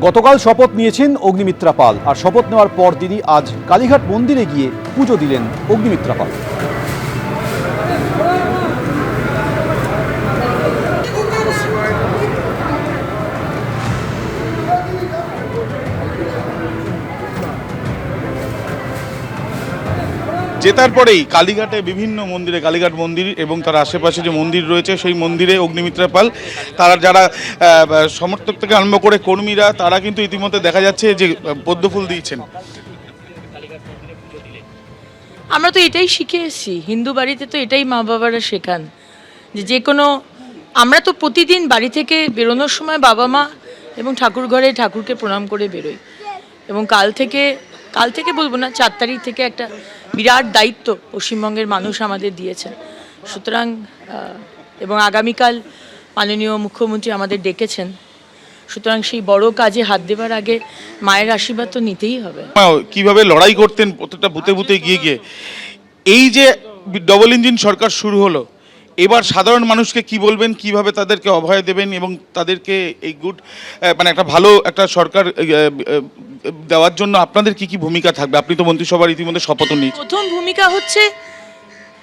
গতকাল শপথ নিয়েছেন অগ্নিমিত্রা পাল, আর শপথ নেওয়ার পর দিনই আজ কালীঘাট মন্দিরে গিয়ে পুজো দিলেন অগ্নিমিত্রা পাল। জেতার পরেই কালীঘাটে বিভিন্ন মন্দিরে, কালীঘাট মন্দির এবং তার আশেপাশে যে মন্দির রয়েছে সেই মন্দিরে অগ্নিমিত্রা পাল তারা যারা সমর্থক থেকে আরম্ভ করে কর্মীরা তারা কিন্তু ইতিমধ্যে দেখা যাচ্ছে যে পদ্মফুল দিয়েছেন। আমরা তো এটাই শিখে এসেছি, হিন্দু বাড়িতে তো এটাই মা বাবারা শেখান যে কোনো, আমরা তো প্রতিদিন বাড়ি থেকে বেরোনোর সময় বাবা মা এবং ঠাকুর ঘরে ঠাকুরকে প্রণাম করে বেরোই। এবং কাল থেকে বলবো না, 4 তারিখ থেকে একটা বিরাট দায়িত্ব পশ্চিমবঙ্গের মানুষ আমাদের দিয়েছেন। সুতরাং এবং আগামীকাল মাননীয় মুখ্যমন্ত্রী আমাদের ডেকেছেন, সুতরাং সেই বড় কাজে হাত দেবার আগে মায়ের আশীর্বাদ তো নিতেই হবে। কিভাবে লড়াই করতেন প্রত্যেকটা বুথে বুথে গিয়ে এই যে ডবল ইঞ্জিন সরকার শুরু হলো, এবার সাধারণ মানুষকে কি বলবেন, কিভাবে তাদেরকে অভয় দেবেন এবং তাদেরকে এই গুড মানে একটা ভালো একটা সরকার দেওয়ার জন্য আপনাদের কি ভূমিকা থাকবে? আপনি তো মন্ত্রিসভার ইতিমধ্যে শপথ নিয়েছেন। প্রথম ভূমিকা হচ্ছে,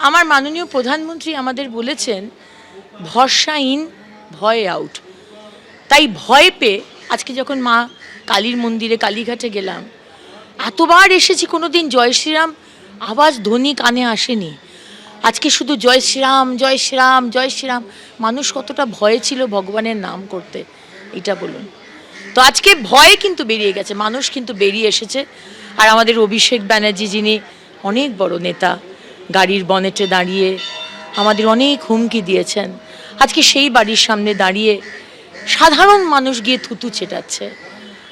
আমার মাননীয় প্রধানমন্ত্রী আমাদের বলেছেন ভরসা ইন, ভয় আউট। তাই ভয় পেয়ে আজকে যখন মা কালীর মন্দিরে কালীঘাটে গেলাম, এতবার এসেছি, কোনোদিন জয় শ্রীরাম আওয়াজ ধ্বনি কানে আসেনি। আজকে শুধু জয় শ্রীরাম জয় শ্রীরাম জয় শ্রীরাম। মানুষ কতটা ভয়ে ছিল ভগবানের নাম করতে, এটা বলুন। তো আজকে ভয় কিন্তু বেরিয়ে গেছে, মানুষ কিন্তু বেরিয়ে এসেছে। আর আমাদের অভিষেক ব্যানার্জি, যিনি অনেক বড় নেতা, গাড়ির বনেটে দাঁড়িয়ে আমাদের অনেক হুমকি দিয়েছেন, আজকে সেই বাড়ির সামনে দাঁড়িয়ে সাধারণ মানুষ গিয়ে থুতু ছেটাচ্ছে।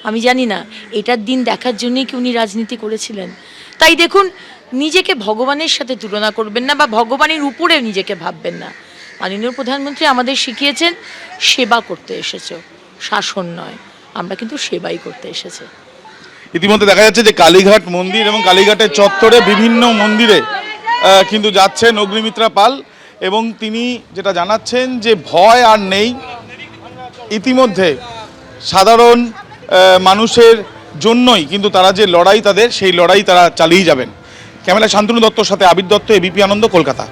আমি জানি না এটার দিন দেখার জন্যই কি উনি রাজনীতি করেছিলেন। তাই দেখুন, নিজেকে ভগবানের সাথে তুলনা করবেন না বা ভগবানের উপরে নিজেকে ভাববেন না। মাননীয় প্রধানমন্ত্রী আমাদের শিখিয়েছেন সেবা করতে এসেছো, শাসন নয়। আমরা কিন্তু সেবাই করতে এসেছি। ইতিমধ্যে দেখা যাচ্ছে যে কালীঘাট মন্দির এবং কালীঘাটের চত্বরে বিভিন্ন মন্দিরে কিন্তু যাচ্ছেন অগ্নিমিত্রা পাল এবং তিনি যেটা জানাচ্ছেন যে ভয় আর নেই। ইতিমধ্যে সাধারণ মানুষের জন্যই কিন্তু তারা যে লড়াই, তাদের সেই লড়াই তারা চালিয়ে যাবেন। ক্যামেরা শান্তনু দত্তর সাথে আবির দত্ত, এবিপি আনন্দ, কলকাতা।